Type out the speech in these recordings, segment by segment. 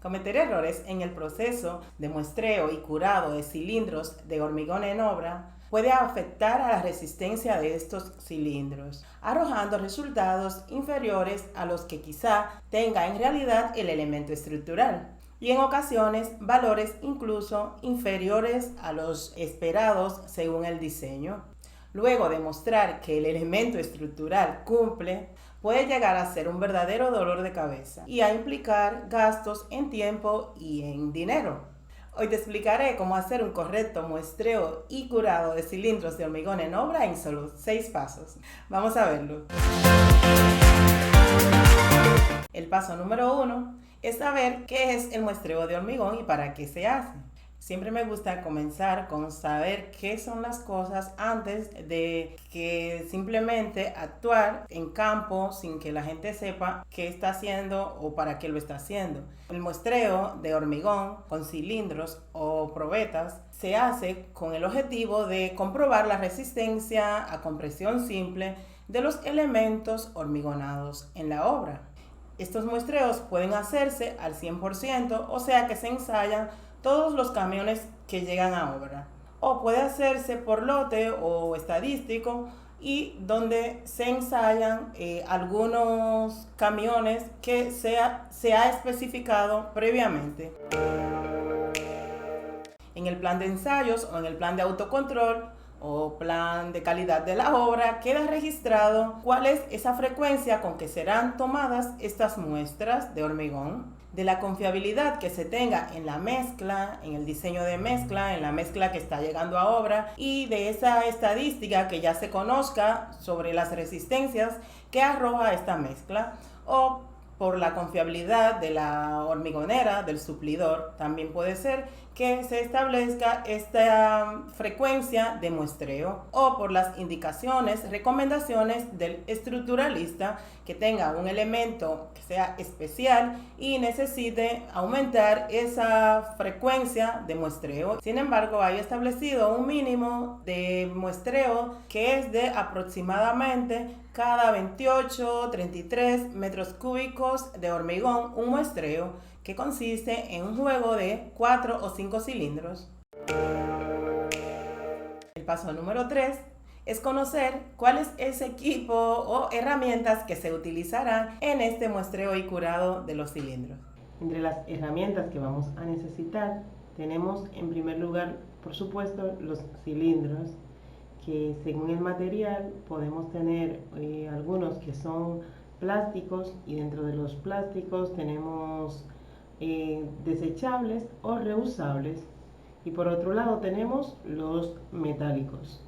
Cometer errores en el proceso de muestreo y curado de cilindros de hormigón en obra puede afectar a la resistencia de estos cilindros, arrojando resultados inferiores a los que quizá tenga en realidad el elemento estructural, y en ocasiones valores incluso inferiores a los esperados según el diseño. Luego de mostrar que el elemento estructural cumple, puede llegar a ser un verdadero dolor de cabeza y a implicar gastos en tiempo y en dinero. Hoy te explicaré cómo hacer un correcto muestreo y curado de cilindros de hormigón en obra en solo 6 pasos. Vamos a verlo. El paso número 1 es saber qué es el muestreo de hormigón y para qué se hace. Siempre me gusta comenzar con saber qué son las cosas antes de que simplemente actuar en campo sin que la gente sepa qué está haciendo o para qué lo está haciendo. El muestreo de hormigón con cilindros o probetas se hace con el objetivo de comprobar la resistencia a compresión simple de los elementos hormigonados en la obra. Estos muestreos pueden hacerse al 100%, o sea que se ensayan todos los camiones que llegan a obra, o puede hacerse por lote o estadístico y donde se ensayan algunos camiones que se ha especificado previamente. En el plan de ensayos o en el plan de autocontrol o plan de calidad de la obra queda registrado cuál es esa frecuencia con que serán tomadas estas muestras de hormigón, de la confiabilidad que se tenga en la mezcla, en el diseño de mezcla, en la mezcla que está llegando a obra y de esa estadística que ya se conozca sobre las resistencias que arroja esta mezcla, o por la confiabilidad de la hormigonera, del suplidor. También puede ser que se establezca esta frecuencia de muestreo, o por las indicaciones, recomendaciones del estructuralista que tenga un elemento que sea especial y necesite aumentar esa frecuencia de muestreo. Sin embargo, hay establecido un mínimo de muestreo que es de aproximadamente cada 28-33 metros cúbicos de hormigón, un muestreo que consiste en un juego de 4 o 5 cilindros. El paso número 3 es conocer cuál es ese equipo o herramientas que se utilizarán en este muestreo y curado de los cilindros. Entre las herramientas que vamos a necesitar tenemos en primer lugar, por supuesto, los cilindros, que según el material podemos tener algunos que son plásticos, y dentro de los plásticos tenemos desechables o reusables, y por otro lado tenemos los metálicos.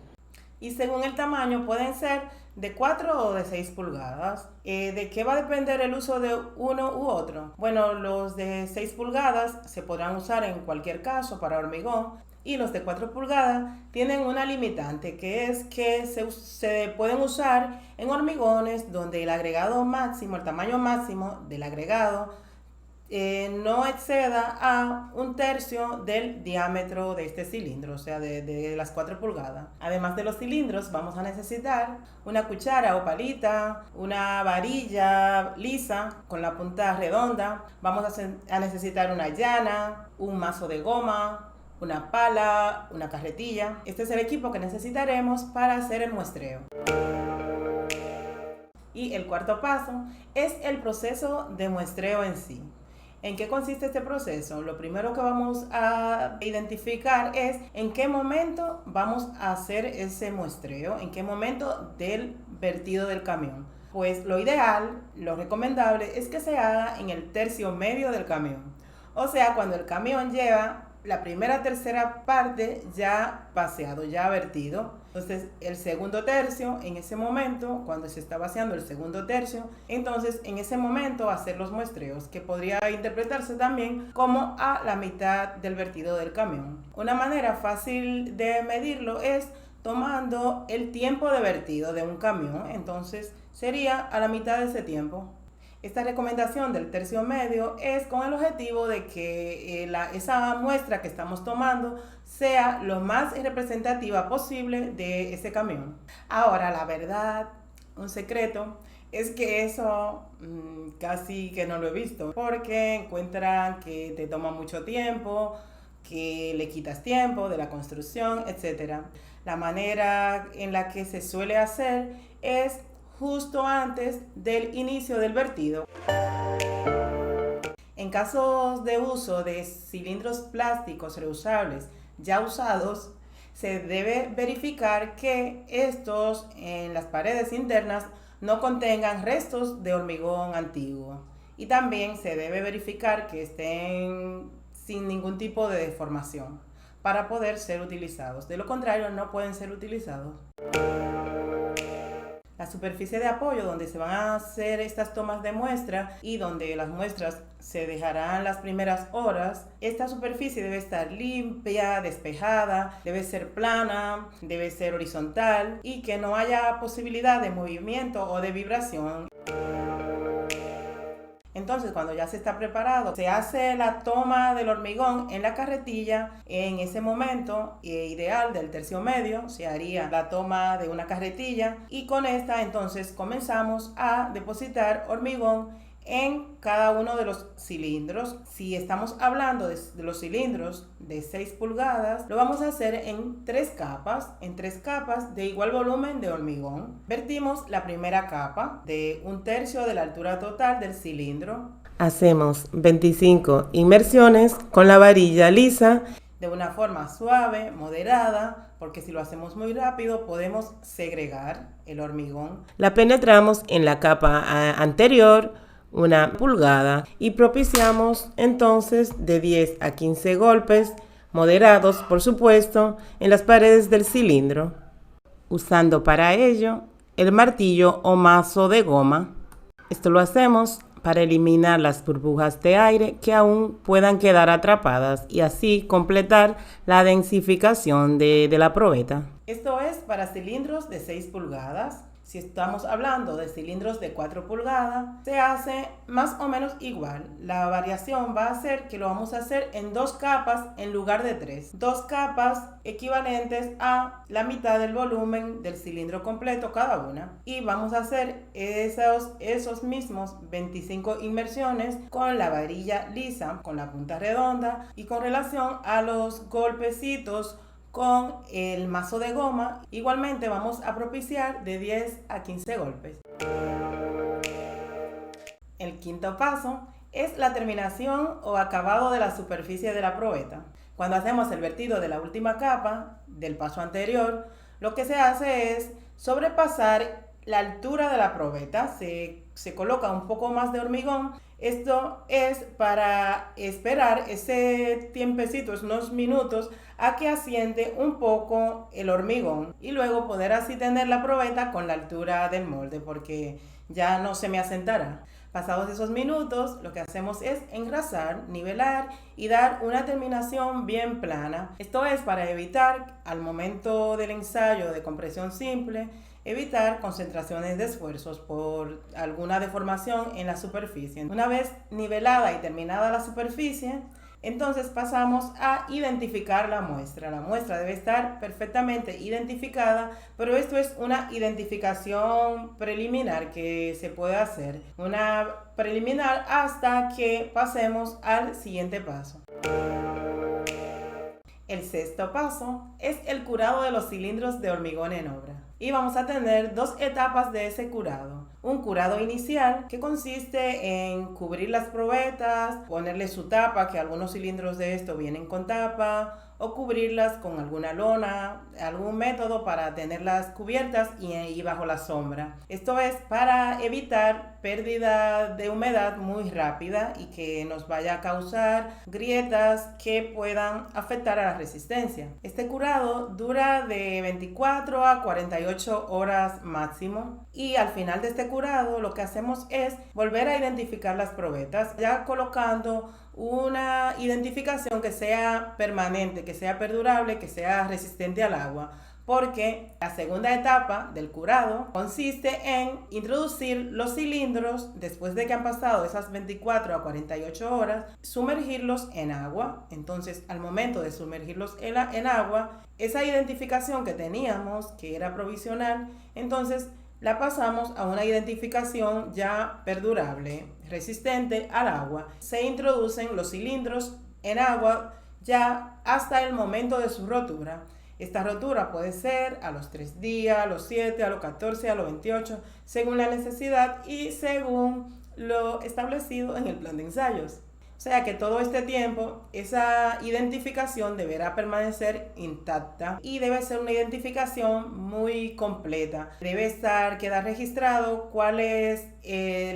Y según el tamaño pueden ser de 4 o de 6 pulgadas. ¿De qué va a depender el uso de uno u otro? Bueno, los de 6 pulgadas se podrán usar en cualquier caso para hormigón, y los de 4 pulgadas tienen una limitante, que es que se pueden usar en hormigones donde el agregado máximo, el tamaño máximo del agregado no exceda a 1/3 del diámetro de este cilindro, o sea, de las 4 pulgadas. Además de los cilindros, vamos a necesitar una cuchara o palita, una varilla lisa con la punta redonda, vamos a necesitar una llana, un mazo de goma, una pala, una carretilla. Este es el equipo que necesitaremos para hacer el muestreo. Y el cuarto paso es el proceso de muestreo en sí. ¿En qué consiste este proceso? Lo primero que vamos a identificar es en qué momento vamos a hacer ese muestreo, en qué momento del vertido del camión. Pues lo ideal, lo recomendable es que se haga en el tercio medio del camión. O sea, cuando el camión lleva la primera tercera parte ya vaciado, ya vertido. Entonces el segundo tercio, en ese momento, cuando se está vaciando el segundo tercio, entonces en ese momento hacer los muestreos, que podría interpretarse también como a la mitad del vertido del camión. Una manera fácil de medirlo es tomando el tiempo de vertido de un camión, entonces sería a la mitad de ese tiempo. Esta recomendación del tercio medio es con el objetivo de que esa muestra que estamos tomando sea lo más representativa posible de ese camión. Ahora, la verdad, un secreto, es que eso casi que no lo he visto, porque encuentran que te toma mucho tiempo, que le quitas tiempo de la construcción, etc. La manera en la que se suele hacer es justo antes del inicio del vertido. En casos de uso de cilindros plásticos reusables ya usados, se debe verificar que estos en las paredes internas no contengan restos de hormigón antiguo. Y también se debe verificar que estén sin ningún tipo de deformación para poder ser utilizados. De lo contrario, no pueden ser utilizados. La superficie de apoyo donde se van a hacer estas tomas de muestra y donde las muestras se dejarán las primeras horas, esta superficie debe estar limpia, despejada, debe ser plana, debe ser horizontal y que no haya posibilidad de movimiento o de vibración. Entonces, cuando ya se está preparado, se hace la toma del hormigón en la carretilla. En ese momento ideal del tercio medio se haría la toma de una carretilla y con esta entonces comenzamos a depositar hormigón en cada uno de los cilindros. Si estamos hablando de los cilindros de 6 pulgadas, lo vamos a hacer en 3 capas, de igual volumen de hormigón. Vertimos la primera capa de 1/3 de la altura total del cilindro. Hacemos 25 inmersiones con la varilla lisa de una forma suave, moderada, porque si lo hacemos muy rápido podemos segregar el hormigón. La penetramos en la capa anterior, 1 pulgada, y propiciamos entonces de 10 a 15 golpes, moderados por supuesto, en las paredes del cilindro, usando para ello el martillo o mazo de goma. Esto lo hacemos para eliminar las burbujas de aire que aún puedan quedar atrapadas y así completar la densificación de la probeta. Esto es para cilindros de 6 pulgadas. Si estamos hablando de cilindros de 4 pulgadas, se hace más o menos igual. La variación va a ser que lo vamos a hacer en 2 capas en lugar de 3. 2 capas equivalentes a la mitad del volumen del cilindro completo cada una. Y vamos a hacer esos mismos 25 inmersiones con la varilla lisa, con la punta redonda y con relación a los golpecitos con el mazo de goma. Igualmente vamos a propiciar de 10 a 15 golpes. El quinto paso es la terminación o acabado de la superficie de la probeta. Cuando hacemos el vertido de la última capa del paso anterior, lo que se hace es sobrepasar la altura de la probeta. Se coloca un poco más de hormigón. Esto es para esperar ese tiempecito, unos minutos, a que asiente un poco el hormigón y luego poder así tener la probeta con la altura del molde, porque ya no se me asentará. Pasados esos minutos, lo que hacemos es engrasar, nivelar y dar una terminación bien plana. Esto es para evitar, al momento del ensayo de compresión simple, evitar concentraciones de esfuerzos por alguna deformación en la superficie. Una vez nivelada y terminada la superficie, entonces pasamos a identificar la muestra. La muestra debe estar perfectamente identificada, pero esto es una identificación preliminar que se puede hacer. Una preliminar hasta que pasemos al siguiente paso. El sexto paso es el curado de los cilindros de hormigón en obra. Y vamos a tener 2 etapas de ese curado. Un curado inicial que consiste en cubrir las probetas, ponerle su tapa, que algunos cilindros de esto vienen con tapa, o cubrirlas con alguna lona, algún método para tenerlas cubiertas y bajo la sombra. Esto es para evitar pérdida de humedad muy rápida y que nos vaya a causar grietas que puedan afectar a la resistencia. Este curado dura de 24 a 48 horas máximo y al final de este curado lo que hacemos es volver a identificar las probetas, ya colocando una identificación que sea permanente, que sea perdurable, que sea resistente al agua, porque la segunda etapa del curado consiste en introducir los cilindros después de que han pasado esas 24 a 48 horas, sumergirlos en agua. Entonces, al momento de sumergirlos en agua, esa identificación que teníamos, que era provisional, entonces la pasamos a una identificación ya perdurable, resistente al agua. Se introducen los cilindros en agua ya hasta el momento de su rotura. Esta rotura puede ser a los 3 días, a los 7, a los 14, a los 28, según la necesidad y según lo establecido en el plan de ensayos. O sea que todo este tiempo esa identificación deberá permanecer intacta y debe ser una identificación muy completa. Debe quedar registrado cuál es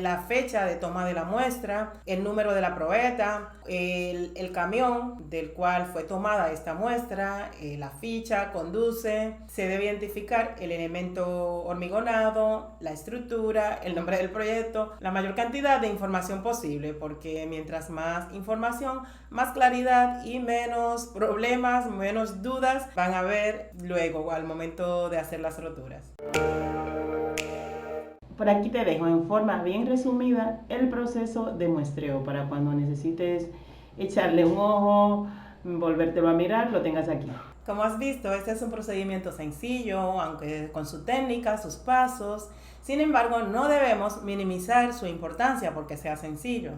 la fecha de toma de la muestra, el número de la probeta, el camión del cual fue tomada esta muestra, la ficha, conduce. Se debe identificar el elemento hormigonado, la estructura, el nombre del proyecto, la mayor cantidad de información posible, porque mientras más información, más claridad y menos problemas, menos dudas van a haber luego al momento de hacer las roturas. Por aquí te dejo en forma bien resumida el proceso de muestreo para cuando necesites echarle un ojo, volvértelo a mirar, lo tengas aquí. Como has visto, este es un procedimiento sencillo, aunque con su técnica, sus pasos. Sin embargo, no debemos minimizar su importancia porque sea sencillo.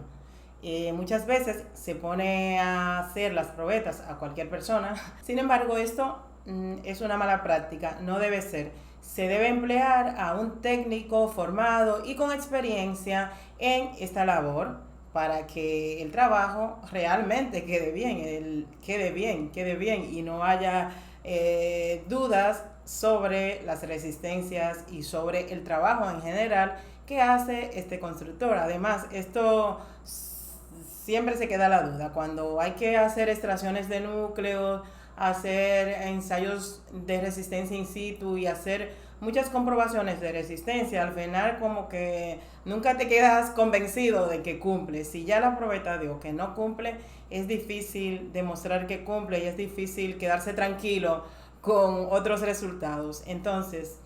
Muchas veces se pone a hacer las probetas a cualquier persona. Sin embargo, esto es una mala práctica, no debe ser. Se debe emplear a un técnico formado y con experiencia en esta labor para que el trabajo realmente quede bien y no haya dudas sobre las resistencias y sobre el trabajo en general que hace este constructor. Además, esto siempre se queda la duda cuando hay que hacer extracciones de núcleos, hacer ensayos de resistencia in situ y hacer muchas comprobaciones de resistencia. Al final como que nunca te quedas convencido de que cumple. Si ya la probeta dio que no cumple, es difícil demostrar que cumple y es difícil quedarse tranquilo con otros resultados. Entonces,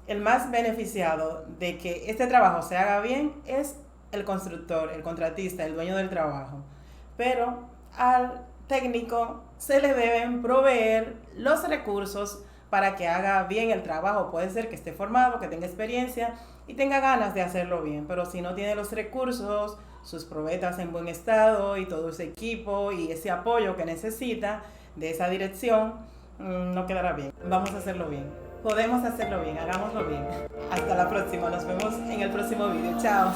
el más beneficiado de que este trabajo se haga bien es el constructor, el contratista, el dueño del trabajo. Pero al técnico se le deben proveer los recursos para que haga bien el trabajo. Puede ser que esté formado, que tenga experiencia y tenga ganas de hacerlo bien, pero si no tiene los recursos, sus probetas en buen estado y todo ese equipo y ese apoyo que necesita de esa dirección, no quedará bien. Vamos a hacerlo bien. Podemos hacerlo bien, hagámoslo bien. Hasta la próxima, nos vemos en el próximo video. Chao.